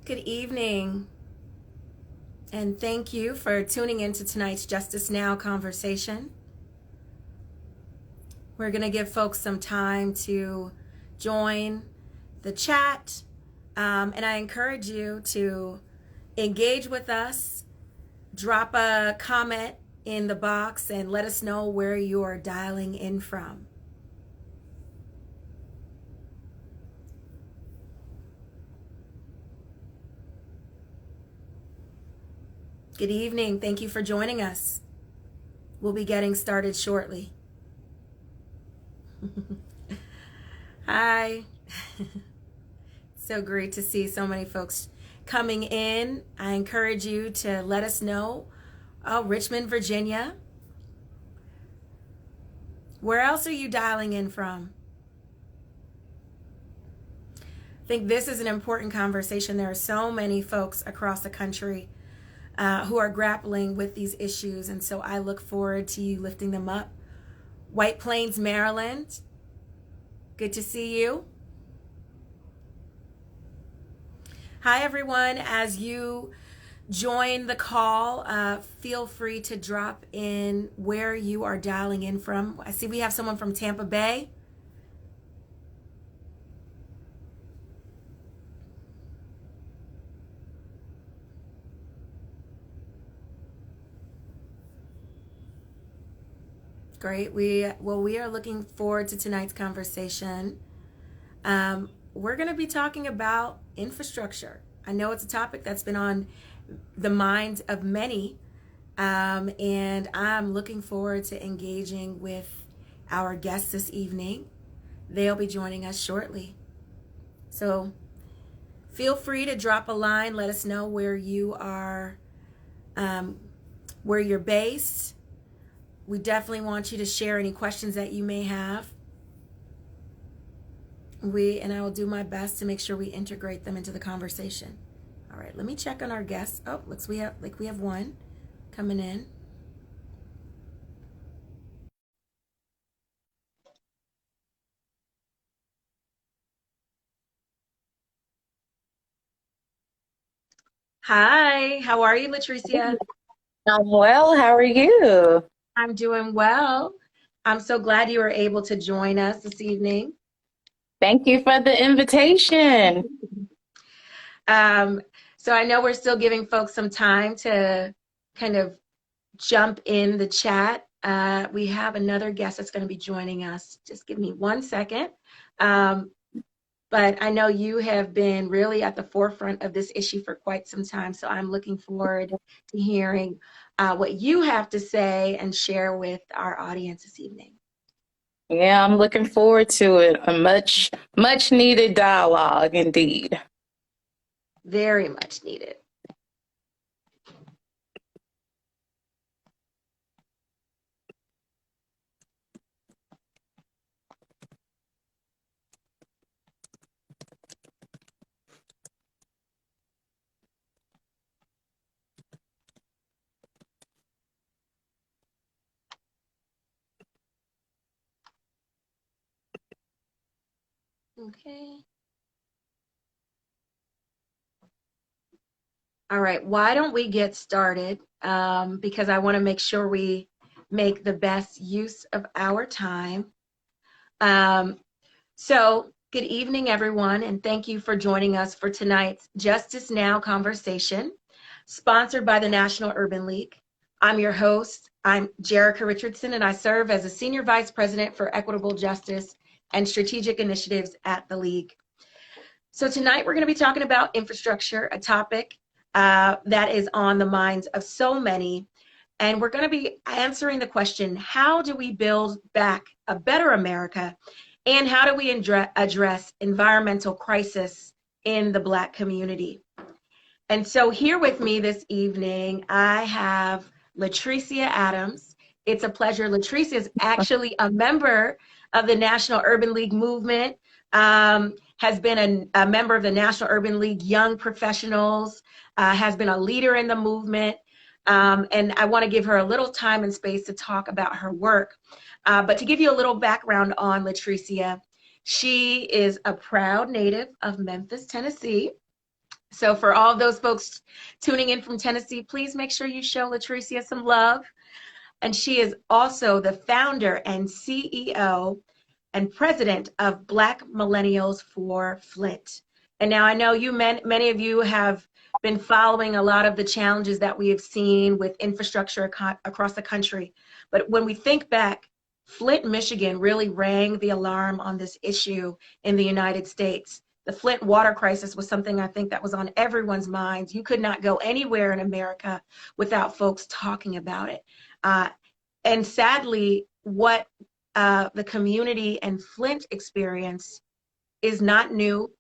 Good evening, and thank you for tuning into tonight's Justice Now conversation. We're going to give folks some time to join the chat, and I encourage you to engage with us, drop a comment in the box, and let us know where you are dialing in from. Good evening. Thank you for joining us. We'll be getting started shortly. Hi. So great to see so many folks coming in. I encourage you to let us know. Oh, Richmond, Virginia. Where else are you dialing in from? I think this is an important conversation. There are so many folks across the country who are grappling with these issues, and so I look forward to you lifting them up. White Plains, Maryland. Good to see you. Hi, everyone. As you join the call, feel free to drop in where you are dialing in from. I see we have someone from Tampa Bay. Great. We are looking forward to tonight's conversation. We're going to be talking about infrastructure. I know it's a topic that's been on the minds of many, and I'm looking forward to engaging with our guests this evening. They'll be joining us shortly. So feel free to drop a line. Let us know where you are, where you're based. We definitely want you to share any questions that you may have. And I will do my best to make sure we integrate them into the conversation. All right, let me check on our guests. Oh, looks we have one coming in. Hi, how are you, Latricia? I'm well. How are you? I'm doing well. I'm so glad you were able to join us this evening. Thank you for the invitation. Um, so I know we're still giving folks some time to kind of jump in the chat. We have another guest that's going to be joining us. Just give me 1 second. But I know you have been really at the forefront of this issue for quite some time. So I'm looking forward to hearing what you have to say and share with our audience this evening. Yeah, I'm looking forward to it. A much needed dialogue indeed. Very much needed. Okay. All right, why don't we get started? Because I want to make sure we make the best use of our time. Um, good evening, everyone, and thank you for joining us for tonight's Justice Now conversation, sponsored by the National Urban League. I'm your host. I'm Jerica Richardson, and I serve as a Senior Vice President for Equitable Justice and Strategic Initiatives at the League. So tonight we're going to be talking about infrastructure, a topic that is on the minds of so many. And we're going to be answering the question, how do we build back a better America? And how do we address environmental crisis in the Black community? And so here with me this evening, I have Latricia Adams. It's a pleasure. Latricia is actually a member of the National Urban League movement, has been a member of the National Urban League Young Professionals, has been a leader in the movement. And I want to give her a little time and space to talk about her work. But to give you a little background on Latricia, she is a proud native of Memphis, Tennessee. So for all those folks tuning in from Tennessee, please make sure you show Latricia some love. And she is also the founder and CEO and president of Black Millennials for Flint. And now I know many of you have been following a lot of the challenges that we have seen with infrastructure across the country. But when we think back, Flint, Michigan really rang the alarm on this issue in the United States. The Flint water crisis was something I think that was on everyone's minds. You could not go anywhere in America without folks talking about it. And sadly, what the community and Flint experience is not new.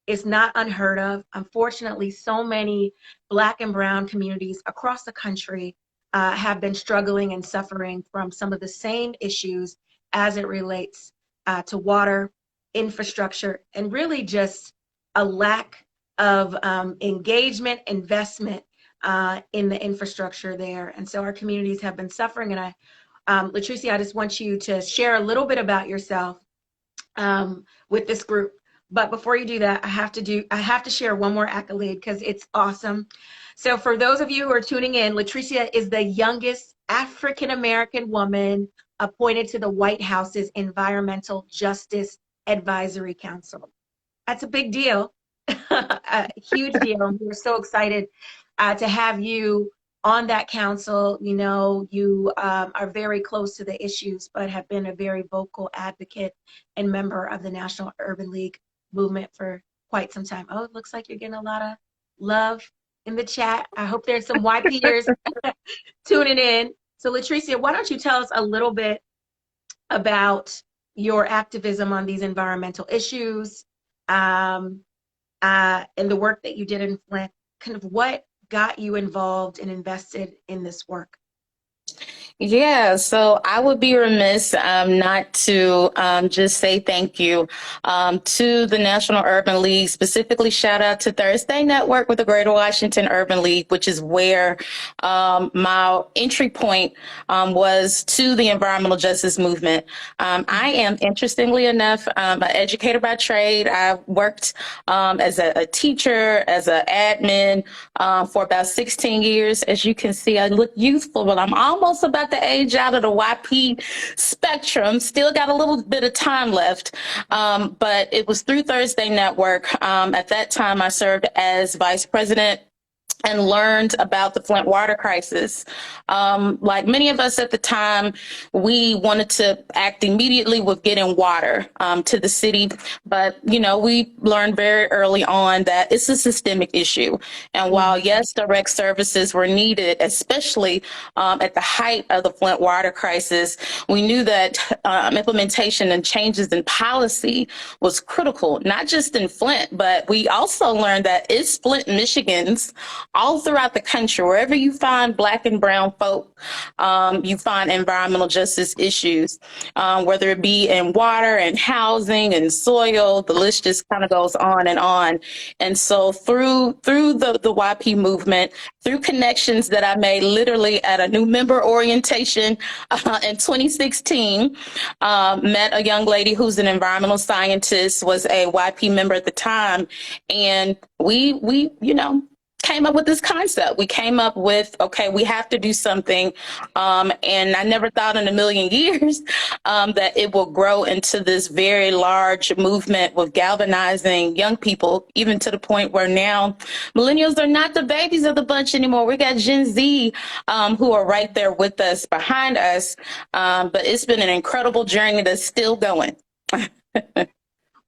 It's not unheard of. Unfortunately, so many Black and Brown communities across the country have been struggling and suffering from some of the same issues as it relates to water, infrastructure, and really just a lack of engagement, investment in the infrastructure there. And so our communities have been suffering. And Latricia, I just want you to share a little bit about yourself with this group. But before you do that, I have to share one more accolade because it's awesome. So for those of you who are tuning in, Latricia is the youngest African-American woman appointed to the White House's Environmental Justice Advisory Council. That's a big deal, a huge deal. We're so excited to have you on that council. You know, you are very close to the issues, but have been a very vocal advocate and member of the National Urban League movement for quite some time. Oh, it looks like you're getting a lot of love in the chat. I hope there's some YPers tuning in. So Latricia, why don't you tell us a little bit about your activism on these environmental issues and the work that you did in Flint, kind of what got you involved and invested in this work? Yeah, so I would be remiss not to just say thank you to the National Urban League, specifically shout out to Thursday Network with the Greater Washington Urban League, which is where my entry point was to the environmental justice movement. I am, interestingly enough, an educator by trade. I worked as a teacher, as an admin for about 16 years. As you can see, I look youthful, but I'm almost about the age out of the YP spectrum. Still got a little bit of time left. But it was through Thursday Network. At that time, I served as vice president and learned about the Flint water crisis. Like many of us at the time, we wanted to act immediately with getting water to the city. But, you know, we learned very early on that it's a systemic issue. And while, yes, direct services were needed, especially at the height of the Flint water crisis, we knew that implementation and changes in policy was critical, not just in Flint, but we also learned that it's Flint, Michigan's all throughout the country. Wherever you find Black and brown folk, you find environmental justice issues, whether it be in water and housing and soil. The list just kind of goes on and on. And so through the YP movement, through connections that I made literally at a new member orientation in 2016, met a young lady who's an environmental scientist, was a YP member at the time, and we you know, came up with this concept. We came up with, okay, we have to do something. And I never thought in a million years that it will grow into this very large movement with galvanizing young people, even to the point where now millennials are not the babies of the bunch anymore. We got Gen Z who are right there with us, behind us. But it's been an incredible journey that's still going.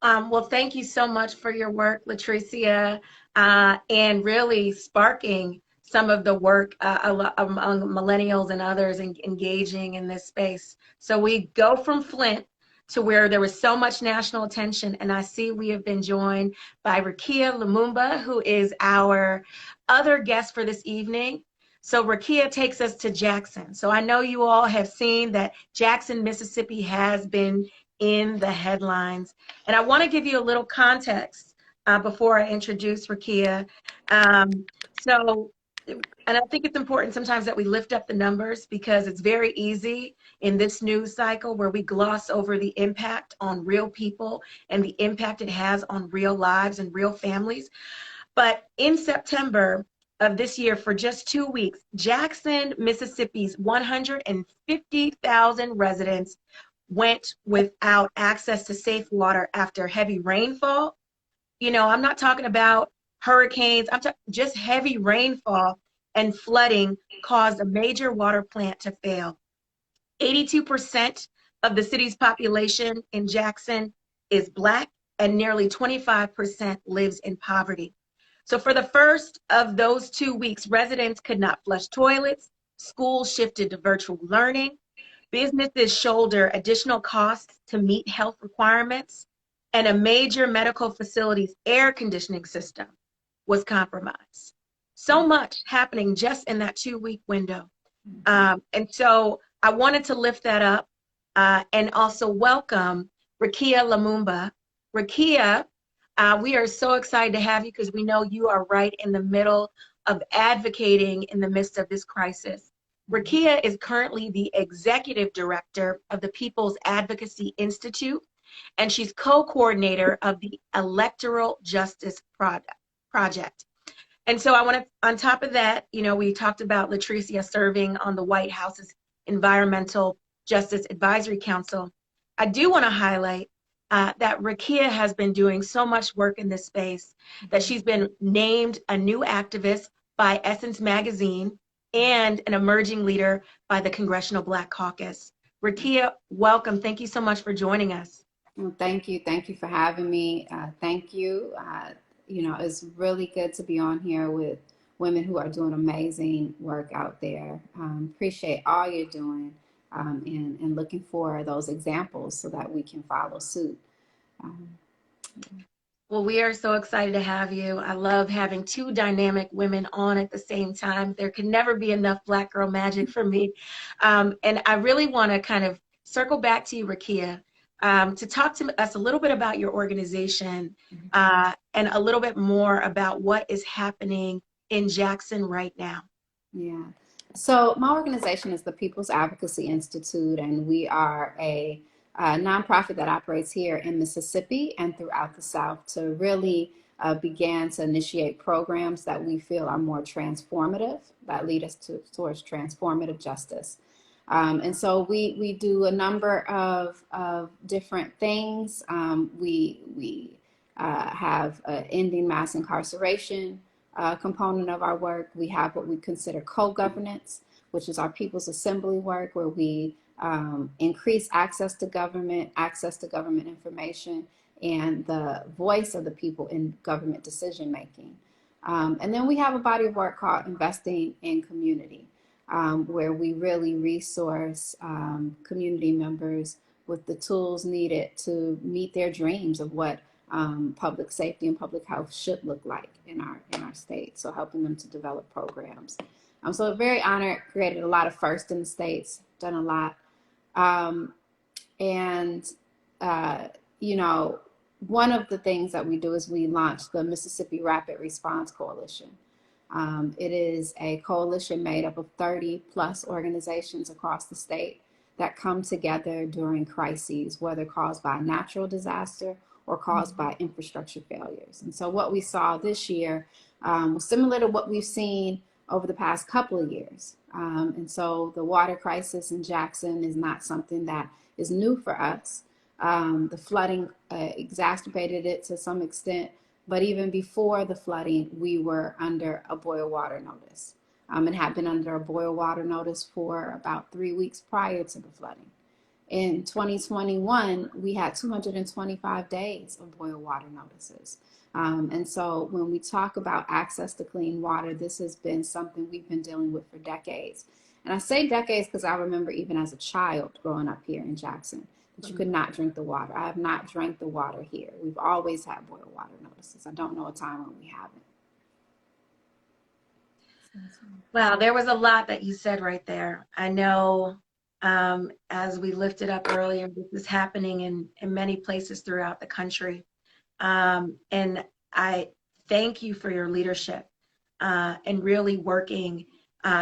Well, thank you so much for your work, Latricia, and really sparking some of the work among millennials and others engaging in this space. So we go from Flint to where there was so much national attention, and I see we have been joined by Rakia Lumumba, who is our other guest for this evening. So Rakia takes us to Jackson. So I know you all have seen that Jackson, Mississippi has been in the headlines. And I want to give you a little context before I introduce Rakia. And I think it's important sometimes that we lift up the numbers, because it's very easy in this news cycle where we gloss over the impact on real people and the impact it has on real lives and real families. But in September of this year, for just 2 weeks, Jackson, Mississippi's 150,000 residents went without access to safe water after heavy rainfall. I'm not talking about hurricanes. I'm talking just heavy rainfall and flooding caused a major water plant to fail. 82% of the city's population in Jackson is Black, and nearly 25% lives in poverty. So for the first of those 2 weeks, residents could not flush toilets, schools shifted to virtual learning, businesses shoulder additional costs to meet health requirements, and a major medical facility's air conditioning system was compromised. So much happening just in that 2 week window. And so I wanted to lift that up and also welcome Rakia Lumumba. Rakia, we are so excited to have you because we know you are right in the middle of advocating in the midst of this crisis. Rakia is currently the executive director of the People's Advocacy Institute, and she's co-coordinator of the Electoral Justice Project. And so I want to, on top of that, we talked about Latricia serving on the White House's Environmental Justice Advisory Council. I do want to highlight that Rakia has been doing so much work in this space that she's been named a new activist by Essence Magazine and an emerging leader by the Congressional Black Caucus. Rakia, welcome. Thank you so much for joining us. Well, thank you. Thank you for having me. Thank you. It's really good to be on here with women who are doing amazing work out there. Appreciate all you're doing and looking for those examples so that we can follow suit. Well, we are so excited to have you. I love having two dynamic women on at the same time. There can never be enough Black girl magic for me. And I really want to kind of circle back to you, Rakia, to talk to us a little bit about your organization and a little bit more about what is happening in Jackson right now. Yeah. So my organization is the People's Advocacy Institute, and we are a nonprofit that operates here in Mississippi and throughout the South to really begin to initiate programs that we feel are more transformative, that lead us towards transformative justice. And so we do a number of different things. We have ending mass incarceration component of our work. We have what we consider co-governance, which is our People's Assembly work, where we increase access to government information, and the voice of the people in government decision making. And then we have a body of work called Investing in Community, where we really resource community members with the tools needed to meet their dreams of what public safety and public health should look like in our state. So helping them to develop programs. So very honored, created a lot of firsts in the states, done a lot. One of the things that we do is we launched the Mississippi Rapid Response Coalition. It is a coalition made up of 30 plus organizations across the state that come together during crises, whether caused by natural disaster or caused by infrastructure failures. And so what we saw this year was similar to what we've seen over the past couple of years. And so the water crisis in Jackson is not something that is new for us. The flooding exacerbated it to some extent, but even before the flooding, we were under a boil water notice and had been under a boil water notice for about 3 weeks prior to the flooding. In 2021, we had 225 days of boil water notices. And so when we talk about access to clean water, this has been something we've been dealing with for decades. And I say decades because I remember even as a child growing up here in Jackson, that you could not drink the water. I have not drank the water here. We've always had boil water notices. I don't know a time when we haven't. Wow, there was a lot that you said right there. I know as we lifted up earlier, this is happening in many places throughout the country. And I thank you for your leadership and really working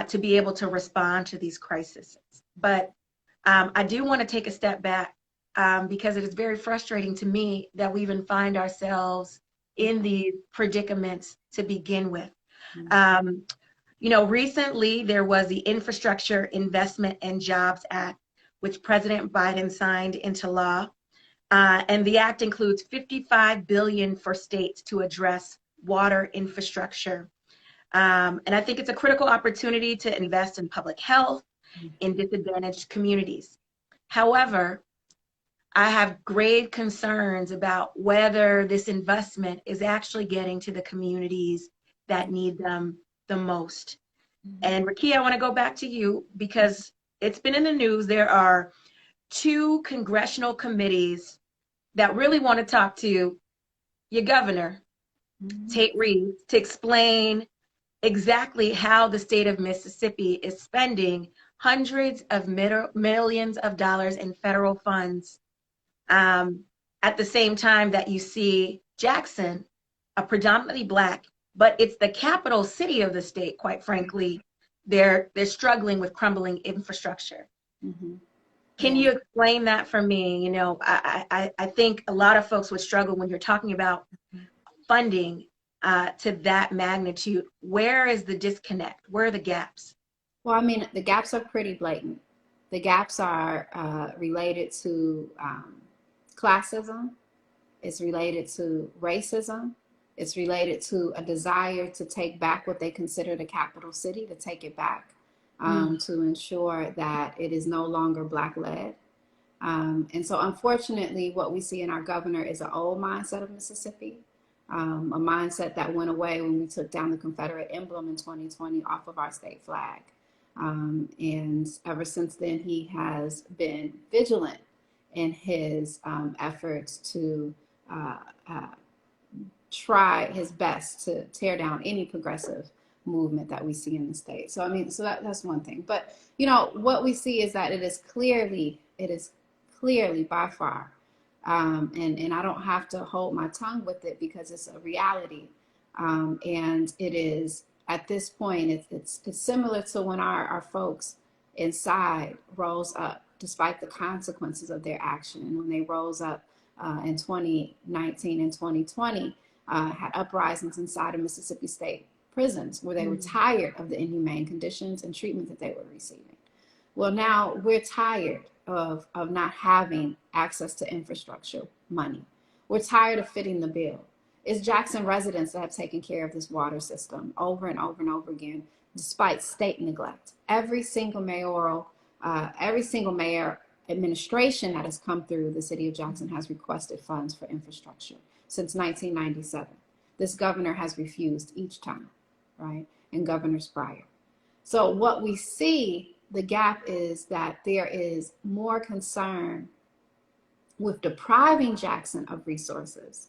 to be able to respond to these crises. But I do want to take a step back because it is very frustrating to me that we even find ourselves in these predicaments to begin with. Mm-hmm. Recently there was the Infrastructure Investment and Jobs Act, which President Biden signed into law. And the act includes $55 billion for states to address water infrastructure. And I think it's a critical opportunity to invest in public health in disadvantaged communities. However, I have grave concerns about whether this investment is actually getting to the communities that need them the most. And Rakia, I want to go back to you because it's been in the news. There are two congressional committees that really want to talk to your governor, Tate Reeves, to explain exactly how the state of Mississippi is spending hundreds of millions of dollars in federal funds at the same time that you see Jackson, a predominantly Black, but it's the capital city of the state, quite frankly. They're struggling with crumbling infrastructure. Mm-hmm. Can Yeah. you explain that for me? I think a lot of folks would struggle when you're talking about funding to that magnitude. Where is the disconnect? Where are the gaps? Well, I mean, the gaps are pretty blatant. The gaps are related to classism. It's related to racism. It's related to a desire to take back what they consider the capital city, to take it back, to ensure that it is no longer Black-led. And so unfortunately, what we see in our governor is an old mindset of Mississippi, a mindset that went away when we took down the Confederate emblem in 2020 off of our state flag. And ever since then, he has been vigilant in his efforts to try his best to tear down any progressive movement that we see in the state. So, I mean, so that's one thing. But, what we see is that it is clearly by far, and I don't have to hold my tongue with it because it's a reality. And it is, at this point, it's similar to when our folks inside rose up despite the consequences of their action. And when they rose up in 2019 and 2020, had uprisings inside of Mississippi State prisons where they were tired of the inhumane conditions and treatment that they were receiving. Well, now we're tired of not having access to infrastructure money. We're tired of fitting the bill. It's Jackson residents that have taken care of this water system over and over and over again, despite state neglect. Every single mayor administration that has come through the city of Jackson has requested funds for infrastructure since 1997. This governor has refused each time, right? And governors prior. So what we see, the gap is that there is more concern with depriving Jackson of resources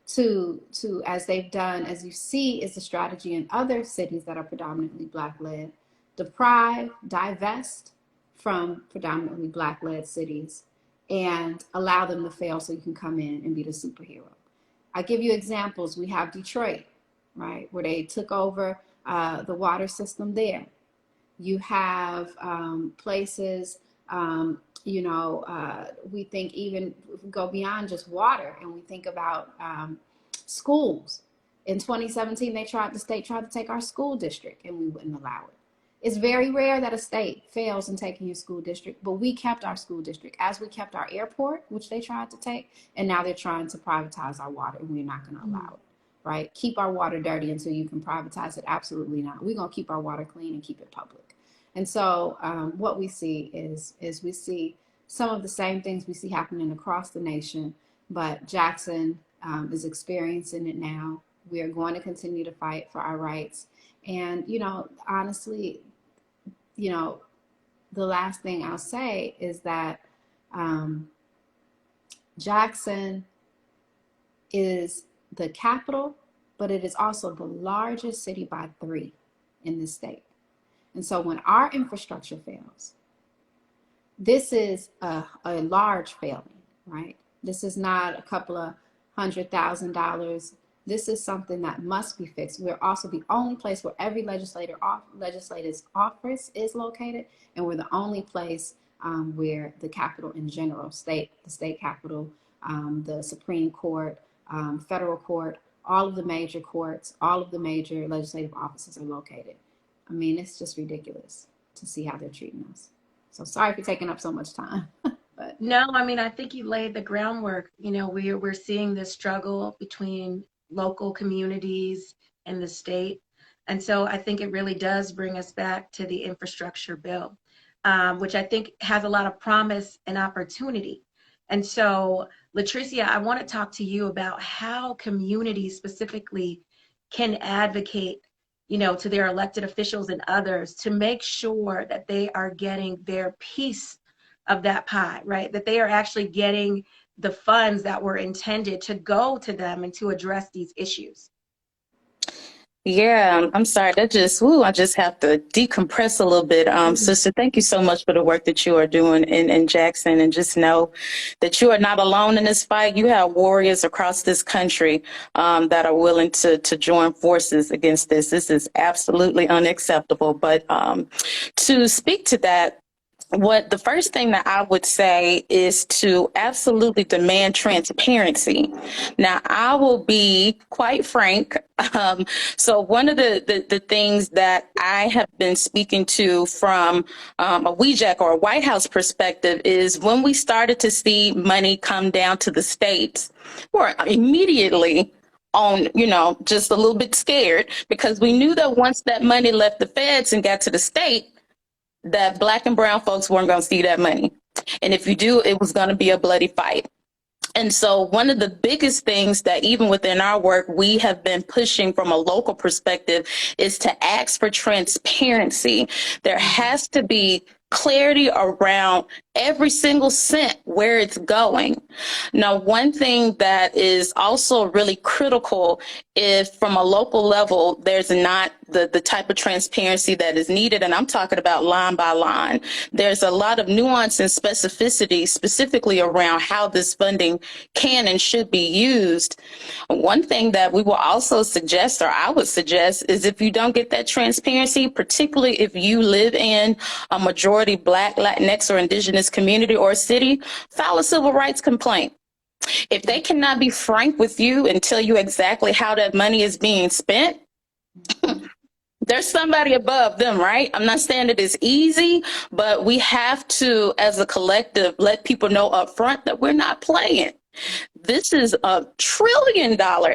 to as they've done, as you see, is the strategy in other cities that are predominantly Black-led, deprive, divest from predominantly Black-led cities and allow them to fail so you can come in and be the superhero. I give you examples. We have Detroit, right, where they took over the water system there. You have places, we think even go beyond just water and we think about schools. In 2017, the state tried to take our school district and we wouldn't allow it. It's very rare that a state fails in taking your school district, but we kept our school district as we kept our airport, which they tried to take, and now they're trying to privatize our water and we're not going to allow it, right? Keep our water dirty until you can privatize it? Absolutely not. We're going to keep our water clean and keep it public. And so what we see is we see some of the same things we see happening across the nation, but Jackson is experiencing it now. We are going to continue to fight for our rights. And, honestly, the last thing I'll say is that Jackson is the capital, but it is also the largest city by 3 in the state. And so when our infrastructure fails, this is a large failing, right? This is not a couple of $100,000. This is something that must be fixed. We're also the only place where every legislator's office is located, and we're the only place where the capital in general, the state capital, the Supreme Court, federal court, all of the major courts, all of the major legislative offices are located. I mean, it's just ridiculous to see how they're treating us. So sorry for taking up so much time. But No, I mean, I think you laid the groundwork. We're seeing this struggle between local communities and the state. And so I think it really does bring us back to the infrastructure bill, which I think has a lot of promise and opportunity. And so, Latricia, I want to talk to you about how communities specifically can advocate, to their elected officials and others to make sure that they are getting their piece of that pie, right? That they are actually getting the funds that were intended to go to them and to address these issues. Yeah, I'm sorry. I just have to decompress a little bit. Sister, thank you so much for the work that you are doing in Jackson. And just know that you are not alone in this fight. You have warriors across this country that are willing to join forces against this. This is absolutely unacceptable. But to speak to that, the first thing that I would say is to absolutely demand transparency. Now, I will be quite frank. So one of the things that I have been speaking to from a WEJAC or a White House perspective is when we started to see money come down to the states, we're immediately on, just a little bit scared because we knew that once that money left the feds and got to the state, that Black and brown folks weren't going to see that money. And if you do, it was going to be a bloody fight. And so one of the biggest things that even within our work, we have been pushing from a local perspective is to ask for transparency. There has to be clarity around every single cent where it's going. Now, one thing that is also really critical if from a local level, there's not the type of transparency that is needed, and I'm talking about line by line, there's a lot of nuance and specificity specifically around how this funding can and should be used. One thing that we will also suggest, or I would suggest, is if you don't get that transparency, particularly if you live in a majority Black, Latinx, or Indigenous community or city, file a civil rights complaint. If they cannot be frank with you and tell you exactly how that money is being spent, there's somebody above them, right? I'm not saying it is easy, but we have to, as a collective, let people know up front that we're not playing. This is a $1 trillion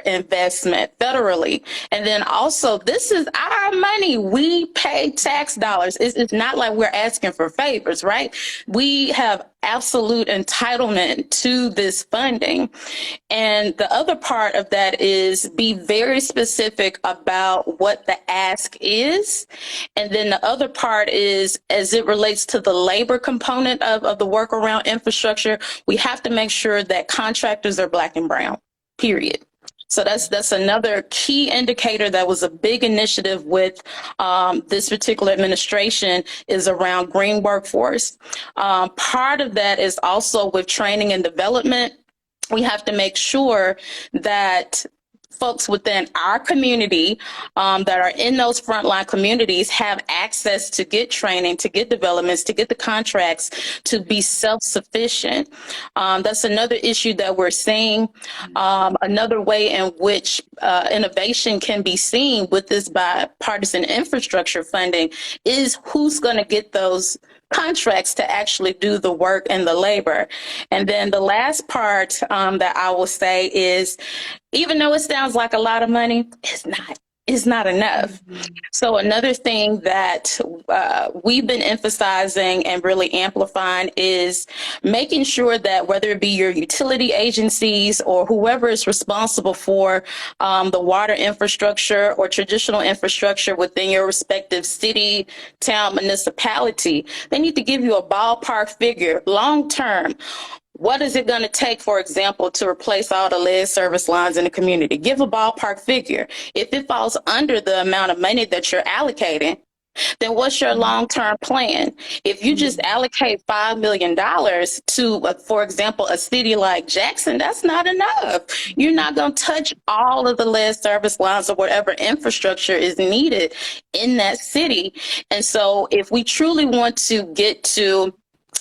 investment federally. And then also, this is our money. We pay tax dollars. It's not like we're asking for favors, right? We have absolute entitlement to this funding. And the other part of that is be very specific about what the ask is. And then the other part is, as it relates to the labor component of the work around infrastructure, we have to make sure that contractors are Black and brown, period. So that's another key indicator that was a big initiative with this particular administration is around green workforce. Part of that is also with training and development. We have to make sure that folks within our community that are in those frontline communities have access to get training, to get developments, to get the contracts, to be self-sufficient. That's another issue that we're seeing. Another way in which innovation can be seen with this bipartisan infrastructure funding is who's going to get those contracts to actually do the work and the labor. And then the last part that I will say is, even though it sounds like a lot of money, it's not enough. So another thing that we've been emphasizing and really amplifying is making sure that whether it be your utility agencies or whoever is responsible for the water infrastructure or traditional infrastructure within your respective city, town, municipality, they need to give you a ballpark figure long term. What is it going to take, for example, to replace all the lead service lines in the community? Give a ballpark figure. If it falls under the amount of money that you're allocating, then what's your long-term plan? If you just allocate $5 million to, for example, a city like Jackson, that's not enough. You're not going to touch all of the lead service lines or whatever infrastructure is needed in that city. And so if we truly want to get to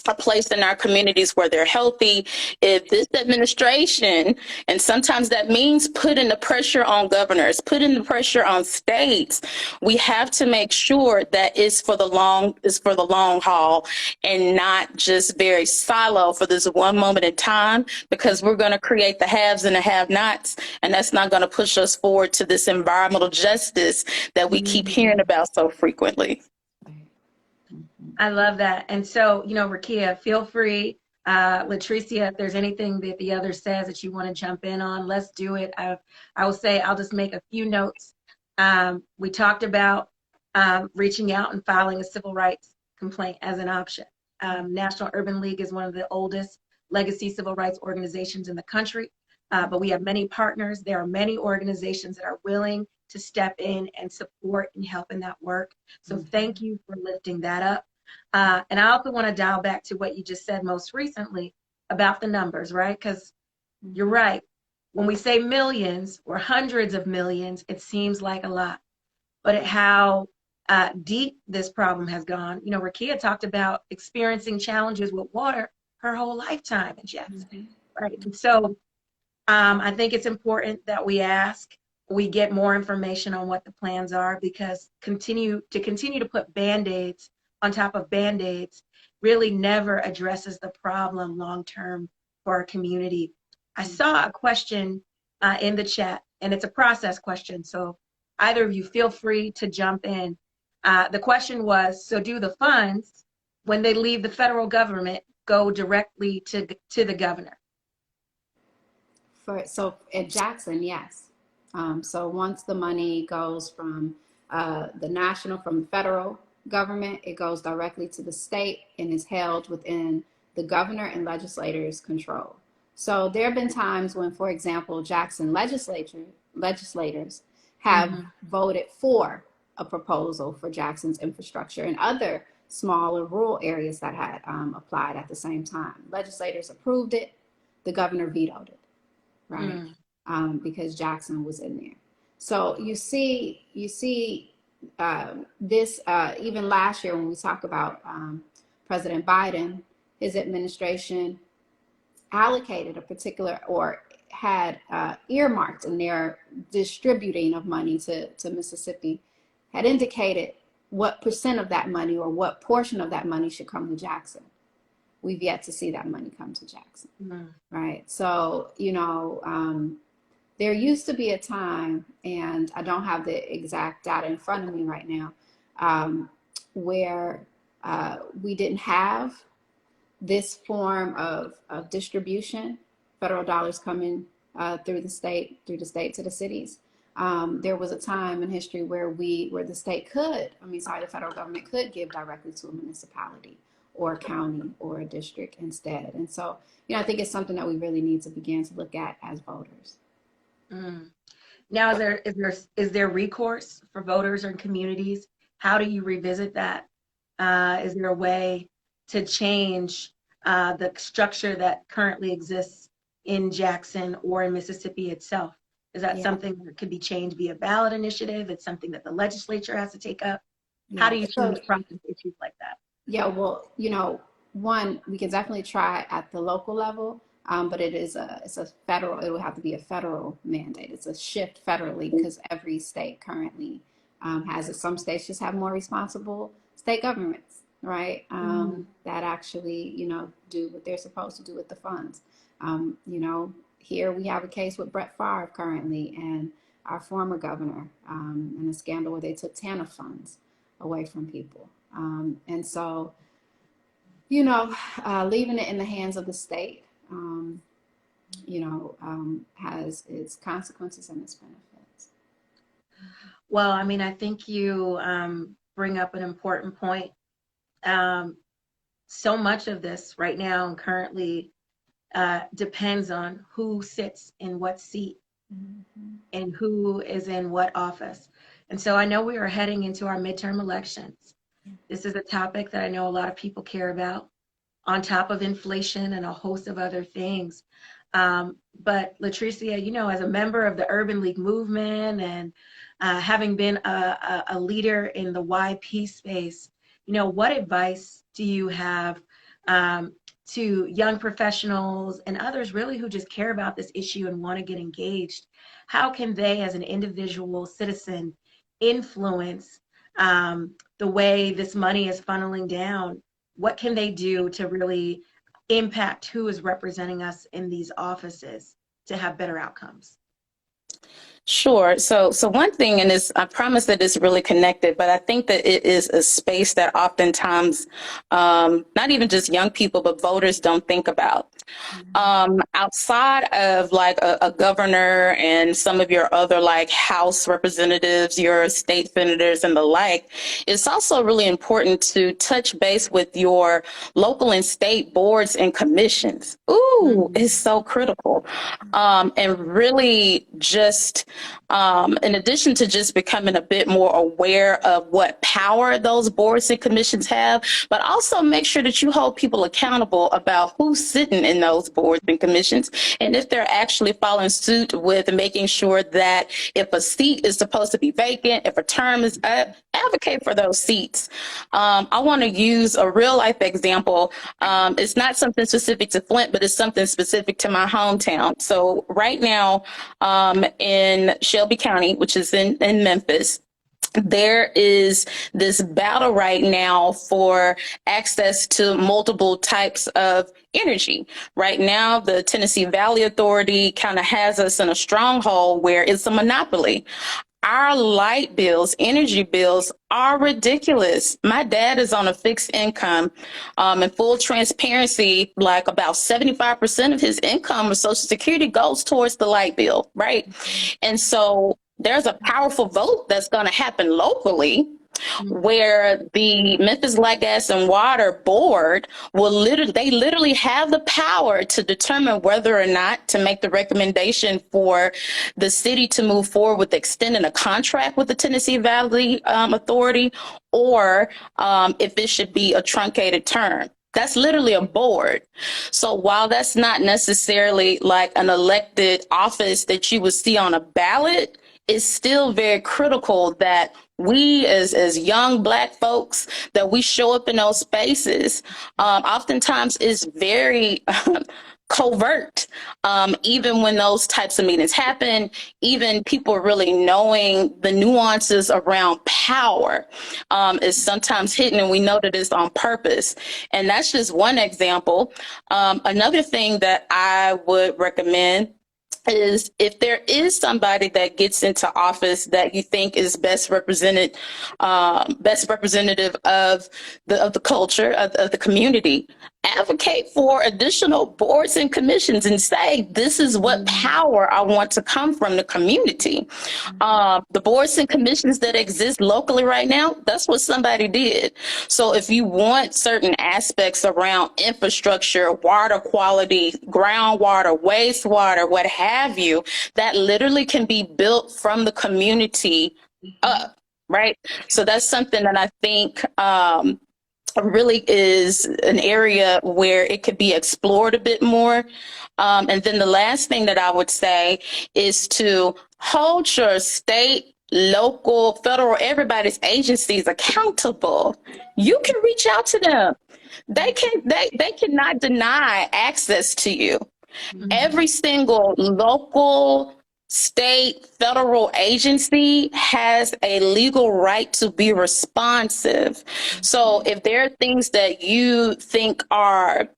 are placed in our communities where they're healthy. If this administration, and sometimes that means putting the pressure on governors, putting the pressure on states, we have to make sure that it's for the long haul and not just very silo for this one moment in time, because we're going to create the haves and the have-nots, and that's not going to push us forward to this environmental justice that we keep hearing about so frequently. I love that. And so, Rakia, feel free. Latricia, if there's anything that the other says that you want to jump in on, let's do it. I will say, I'll just make a few notes. We talked about reaching out and filing a civil rights complaint as an option. National Urban League is one of the oldest legacy civil rights organizations in the country, but we have many partners. There are many organizations that are willing to step in and support and help in that work. So thank you for lifting that up. And I also want to dial back to what you just said most recently about the numbers, right? Because you're right. When we say millions or hundreds of millions, it seems like a lot. But how deep this problem has gone. Rakia talked about experiencing challenges with water her whole lifetime in Jackson, right? And so I think it's important that we get more information on what the plans are, because continue to put Band-Aids on top of Band-Aids really never addresses the problem long-term for our community. I saw a question in the chat, and it's a process question, so either of you feel free to jump in. The question was, so do the funds, when they leave the federal government, go directly to the governor? So at Jackson, yes. So once the money goes from from the federal government, it goes directly to the state and is held within the governor and legislators' control. So there have been times when, for example, Jackson legislators have voted for a proposal for Jackson's infrastructure, and other smaller rural areas that had applied at the same time. Legislators approved it, the governor vetoed it, right? Because Jackson was in there. So you see this even last year when we talk about President Biden, his administration allocated a particular, or had earmarked in their distributing of money to Mississippi, had indicated what percent of that money or what portion of that money should come to Jackson. We've yet to see that money come to Jackson, right? So, there used to be a time, and I don't have the exact data in front of me right now, where we didn't have this form of distribution, federal dollars coming through the state to the cities. There was a time in history where the federal government could give directly to a municipality or a county or a district instead. And so, I think it's something that we really need to begin to look at as voters. Now, is there recourse for voters and communities? How do you revisit that? Is there a way to change the structure that currently exists in Jackson or in Mississippi itself? Is that something that could be changed via ballot initiative? It's something that the legislature has to take up? How do you change process issues like that? Yeah, well, one, we can definitely try at the local level, but it's a federal, it would have to be a federal mandate. It's a shift federally, because every state currently has it. Some states just have more responsible state governments, right? That actually, do what they're supposed to do with the funds. Here we have a case with Brett Favre currently and our former governor, and a scandal where they took TANF funds away from people. And so, leaving it in the hands of the state, has its consequences and its benefits. Well, I think you bring up an important point. So much of this right now and currently depends on who sits in what seat and who is in what office. And so I know we are heading into our midterm elections. This is a topic that I know a lot of people care about, on top of inflation and a host of other things. But Latricia, as a member of the Urban League movement and having been a leader in the YP space, what advice do you have to young professionals and others really who just care about this issue and want to get engaged. How can they, as an individual citizen, influence the way this money is funneling down? What can they do to really impact who is representing us in these offices to have better outcomes? Sure. So one thing, and I promise that it's really connected, but I think that it is a space that oftentimes, not even just young people, but voters don't think about. Outside of like a governor and some of your other like House representatives, your state senators and the like, it's also really important to touch base with your local and state boards and commissions. Ooh, it's so critical. And really just, in addition to just becoming a bit more aware of what power those boards and commissions have, but also make sure that you hold people accountable about who's sitting in those boards and commissions, and if they're actually following suit with making sure that if a seat is supposed to be vacant, if a term is up, advocate for those seats. I want to use a real life example. It's not something specific to Flint, but it's something specific to my hometown. So right now, in Shelby County, which is in Memphis, there is this battle right now for access to multiple types of energy. Right now, the Tennessee Valley Authority kind of has us in a stronghold where it's a monopoly. Our light bills, energy bills are ridiculous. My dad is on a fixed income. In full transparency, like about 75% of his income or Social Security goes towards the light bill, right? And so there's a powerful vote that's going to happen locally where the Memphis Light, Gas, and Water Board will literally have the power to determine whether or not to make the recommendation for the city to move forward with extending a contract with the Tennessee Valley Authority, or if it should be a truncated term. That's literally a board. So while that's not necessarily like an elected office that you would see on a ballot, it's still very critical that we as young Black folks, that we show up in those spaces. Oftentimes it's very covert, even when those types of meetings happen, even people really knowing the nuances around power is sometimes hidden, and we know that it's on purpose. And that's just one example. Another thing that I would recommend is if there is somebody that gets into office that you think is best representative of the culture of the community, advocate for additional boards and commissions and say, this is what power I want to come from the community. The boards and commissions that exist locally right now, that's what somebody did. So if you want certain aspects around infrastructure, water quality, groundwater, wastewater, what have you, that literally can be built from the community up, right? So that's something that I think really is an area where it could be explored a bit more. And then the last thing that I would say is to hold your state, local, federal, everybody's agencies accountable. You can reach out to them. They cannot deny access to you. Every single local, state, federal agency has a legal right to be responsive. So if there are things that you think are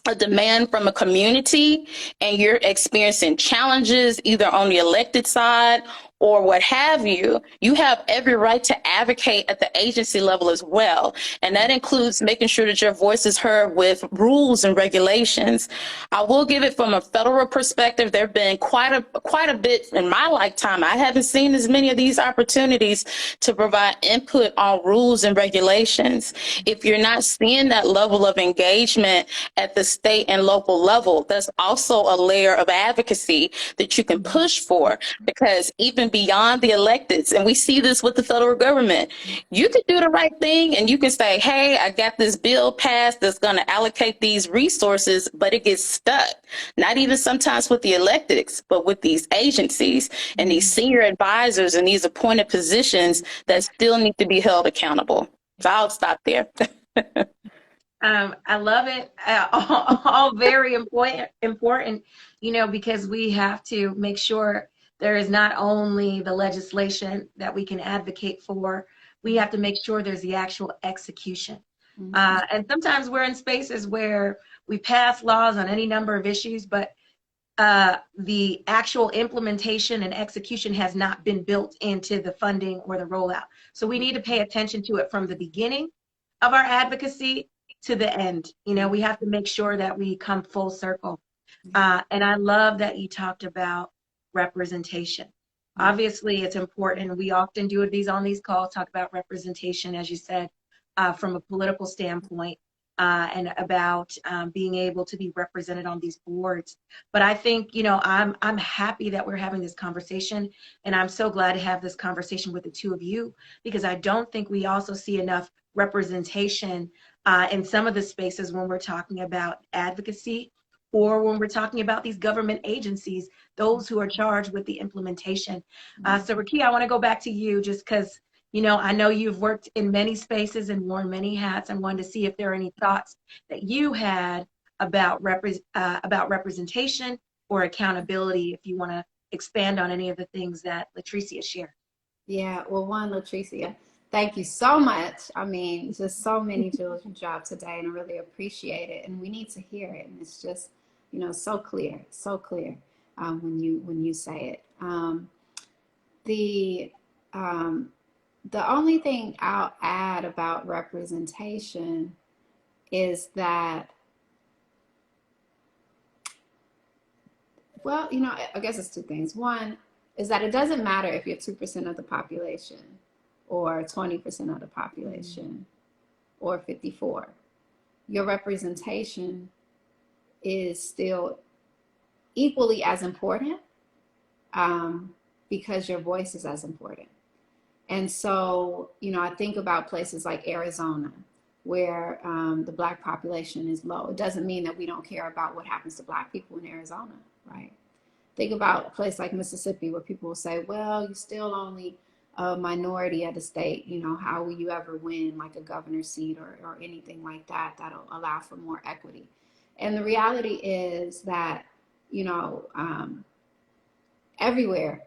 a demand from a community and you're experiencing challenges either on the elected side or what have you, you have every right to advocate at the agency level as well. And that includes making sure that your voice is heard with rules and regulations. I will give it from a federal perspective. There have been quite a bit in my lifetime. I haven't seen as many of these opportunities to provide input on rules and regulations. If you're not seeing that level of engagement at the state and local level, there's also a layer of advocacy that you can push for, because even beyond the electeds, and we see this with the federal government, you can do the right thing and you can say, hey, I got this bill passed that's going to allocate these resources, but it gets stuck, not even sometimes with the electeds, but with these agencies and these senior advisors and these appointed positions that still need to be held accountable. So I'll stop there. I love it. All very important, because we have to make sure there is not only the legislation that we can advocate for, we have to make sure there's the actual execution. And sometimes we're in spaces where we pass laws on any number of issues, but the actual implementation and execution has not been built into the funding or the rollout. So we need to pay attention to it from the beginning of our advocacy to the end. We have to make sure that we come full circle. And I love that you talked about representation. Obviously, it's important. We often do these on these calls, talk about representation, as you said, from a political standpoint, and about being able to be represented on these boards. But I think, I'm happy that we're having this conversation, and I'm so glad to have this conversation with the two of you, because I don't think we also see enough representation in some of the spaces when we're talking about advocacy, or when we're talking about these government agencies, those who are charged with the implementation. So Rakia, I want to go back to you, just because I know you've worked in many spaces and worn many hats. I wanted to see if there are any thoughts that you had about representation or accountability, if you want to expand on any of the things that Latricia shared. Yeah, well, Latricia, thank you so much. I mean, just so many jewels you dropped today, and I really appreciate it. And we need to hear it. And it's just, so clear when you say it. The only thing I'll add about representation is that, well, I guess it's two things. One is that it doesn't matter if you're 2% of the population or 20% of the population or 54. Your representation is still equally as important, because your voice is as important. And so, I think about places like Arizona, where the Black population is low. It doesn't mean that we don't care about what happens to Black people in Arizona, right? Think about a place like Mississippi, where people will say, well, you're still only a minority at a state. How will you ever win like a governor's seat or anything like that that'll allow for more equity? And the reality is that, everywhere,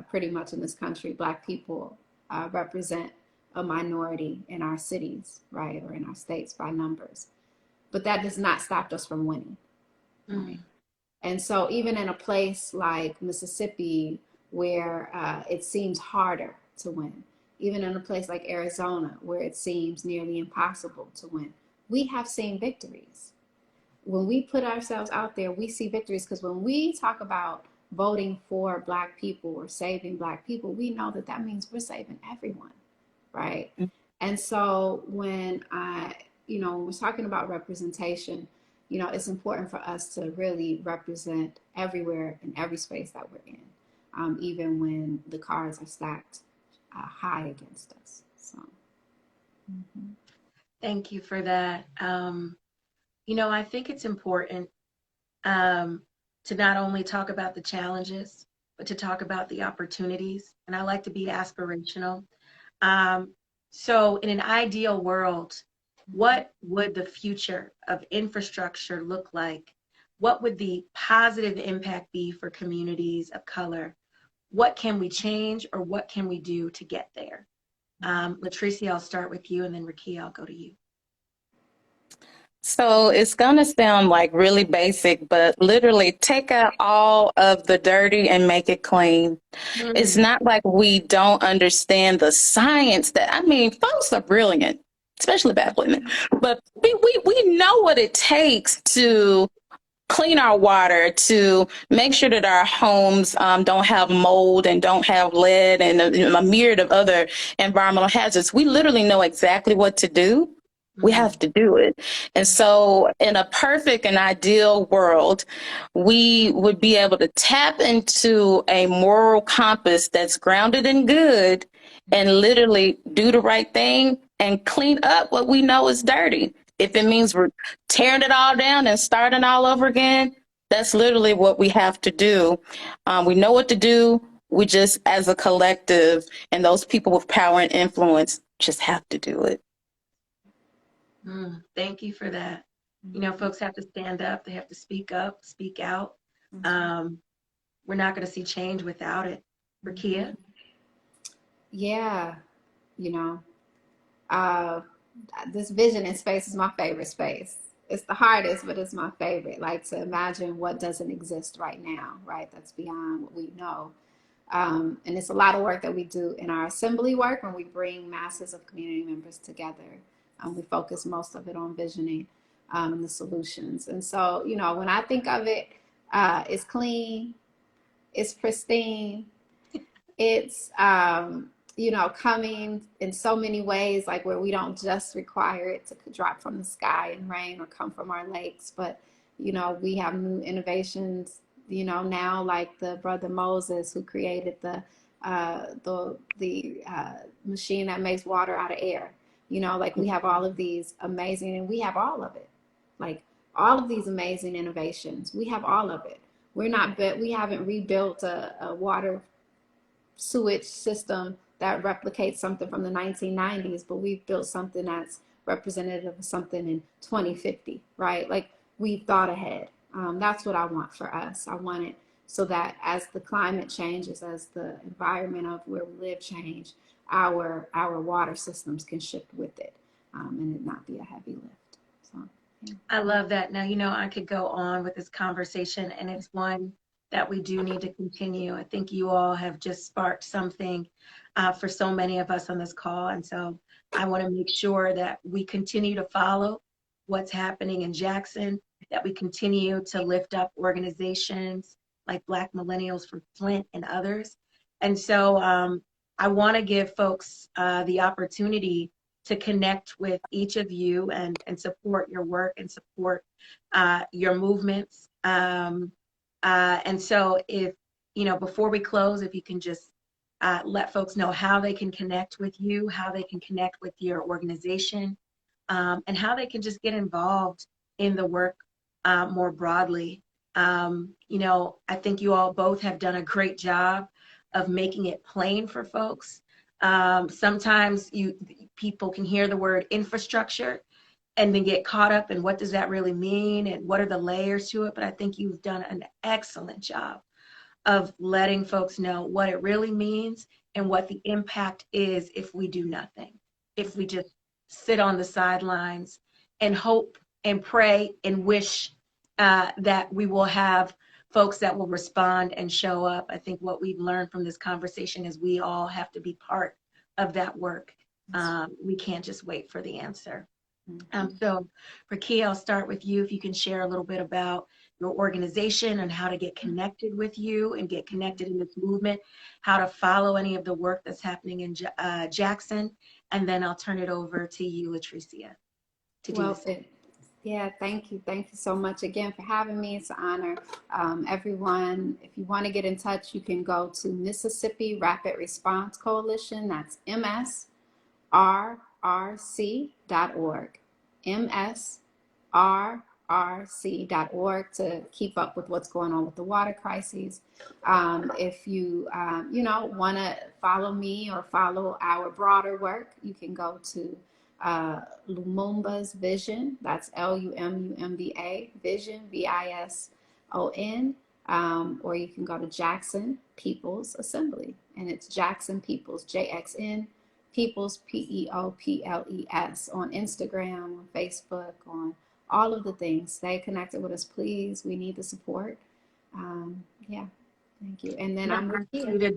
pretty much in this country, Black people represent a minority in our cities, right, or in our states by numbers. But that does not stop us from winning. Right? And so even in a place like Mississippi, where it seems harder to win, even in a place like Arizona, where it seems nearly impossible to win, we have seen victories. When we put ourselves out there, we see victories, because when we talk about voting for Black people or saving Black people, we know that means we're saving everyone, right? And so when we're talking about representation, it's important for us to really represent everywhere in every space that we're in, even when the cards are stacked high against us. So, Thank you for that. I think it's important to not only talk about the challenges, but to talk about the opportunities. And I like to be aspirational. So in an ideal world, what would the future of infrastructure look like? What would the positive impact be for communities of color? What can we change, or what can we do to get there? Latricia, I'll start with you, and then Rakia, I'll go to you. So it's going to sound like really basic, but literally take out all of the dirty and make it clean. It's not like we don't understand the science folks are brilliant, especially Black women, but we know what it takes to clean our water, to make sure that our homes don't have mold and don't have lead and a myriad of other environmental hazards. We literally know exactly what to do. We have to do it. And so in a perfect and ideal world, we would be able to tap into a moral compass that's grounded in good and literally do the right thing and clean up what we know is dirty. If it means we're tearing it all down and starting all over again, that's literally what we have to do. We know what to do. We just, as a collective, and those people with power and influence, just have to do it. Thank you for that. You know, folks have to stand up. They have to speak up, speak out. We're not going to see change without it. Rakia? Yeah, you know, uh, this vision in space is my favorite space. It's the hardest, but it's my favorite. Like to imagine what doesn't exist right now, right? That's beyond what we know. And it's a lot of work that we do in our assembly work when we bring masses of community members together. We focus most of it on visioning the solutions. And so, you know, when I think of it, it's clean, it's pristine, it's, you know, coming in so many ways, like where we don't just require it to drop from the sky and rain or come from our lakes, but, you know, we have new innovations, you know, now like the brother Moses who created the machine that makes water out of air. You know, like we have all of these amazing, and we have all of it, like all of these amazing innovations. We have all of it. We haven't rebuilt a water sewage system that replicates something from the 1990s, but we've built something that's representative of something in 2050, right? Like we've thought ahead. That's what I want for us. I want it so that as the climate changes, as the environment of where we live change, our water systems can shift with it, and it not be a heavy lift. So, yeah. I love that. Now, you know, I could go on with this conversation, and it's one that we do need to continue. I think you all have just sparked something for so many of us on this call. And so I want to make sure that we continue to follow what's happening in Jackson, that we continue to lift up organizations like Black Millennials from Flint and others. And so I want to give folks the opportunity to connect with each of you and support your work and support your movements. And so if, you know, before we close, if you can just let folks know how they can connect with you, how they can connect with your organization, and how they can just get involved in the work more broadly. You know, I think you all both have done a great job of making it plain for folks. Sometimes people can hear the word infrastructure and then get caught up in what does that really mean and what are the layers to it. But I think you've done an excellent job of letting folks know what it really means and what the impact is if we do nothing, if we just sit on the sidelines and hope and pray and wish that we will have folks that will respond and show up. I think what we've learned from this conversation is we all have to be part of that work. We can't just wait for the answer. So, Rakia, I'll start with you. If you can share a little bit about your organization and how to get connected with you and get connected in this movement, how to follow any of the work that's happening in Jackson, and then I'll turn it over to you, Latricia, to do this. Yeah, thank you. Thank you so much again for having me. It's an honor. Everyone, if you want to get in touch, you can go to Mississippi Rapid Response Coalition. That's MSRRC.org. MSRRC.org to keep up with what's going on with the water crises. If you, you know, want to follow me or follow our broader work, you can go to Lumumba's Vision. That's LUMUMBA Vision, VISON. Or you can go to Jackson People's Assembly, and it's Jackson People's, JXN People's, PEOPLES, on Instagram, on Facebook, on all of the things. Stay connected with us, please. We need the support. Yeah, thank you. And then I'm Rakia.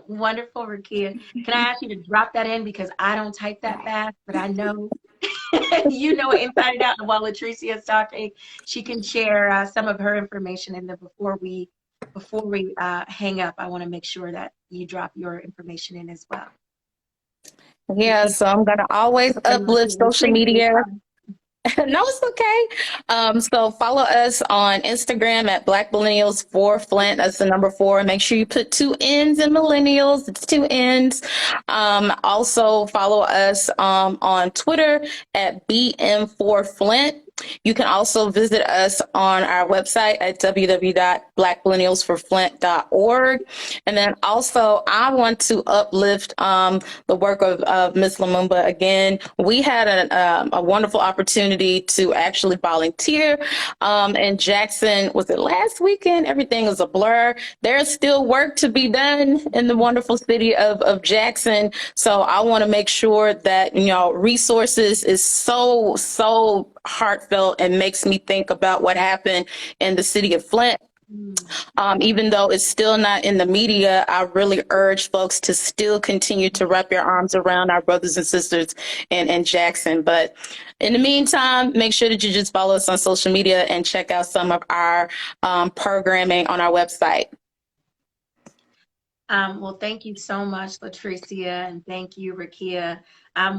Wonderful, Rakia. Can I ask you to drop that in, because I don't type that fast, but I know you know it inside and out. And while Latricia is talking, she can share some of her information. And then before we hang up, I want to make sure that you drop your information in as well. Yeah, so I'm gonna always uplift social media. No, it's okay. So follow us on Instagram at Black Millennials for Flint. That's the number 4. Make sure you put 2 N's in millennials. It's 2 N's. Also follow us on Twitter at BM4 Flint. You can also visit us on our website at www.blackmillennialsforflint.org. And then also, I want to uplift the work of Ms. Lumumba again. We had a wonderful opportunity to actually volunteer in Jackson. Was it last weekend? Everything is a blur. There's still work to be done in the wonderful city of Jackson. So I want to make sure that, resources is so heartfelt and makes me think about what happened in the city of Flint. Even though it's still not in the media, I really urge folks to still continue to wrap your arms around our brothers and sisters in Jackson. But in the meantime, make sure that you just follow us on social media and check out some of our programming on our website. Well, thank you so much, Latricia, and thank you, Rakia.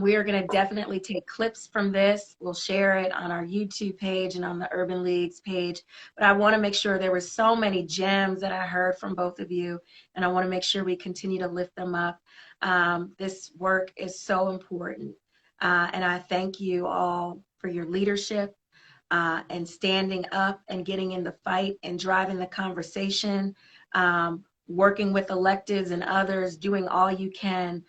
We are going to definitely take clips from this. We'll share it on our YouTube page and on the Urban Leagues page. But I want to make sure there were so many gems that I heard from both of you, and I want to make sure we continue to lift them up. This work is so important, and I thank you all for your leadership and standing up and getting in the fight and driving the conversation. Working with electives and others, doing all you can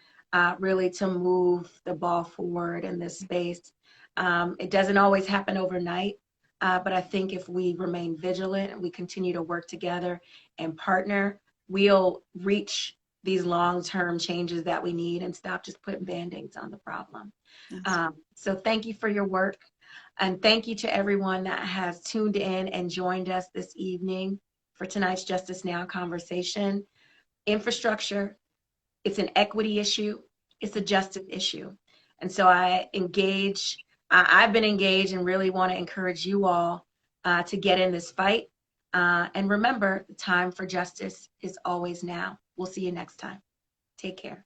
really to move the ball forward in this space. It doesn't always happen overnight, but I think if we remain vigilant and we continue to work together and partner, we'll reach these long-term changes that we need and stop just putting Band-Aids on the problem. So thank you for your work. And thank you to everyone that has tuned in and joined us this evening for tonight's Justice Now conversation. Infrastructure, it's an equity issue, it's a justice issue. And so I've been engaged and really want to encourage you all to get in this fight. And remember, the time for justice is always now. We'll see you next time. Take care.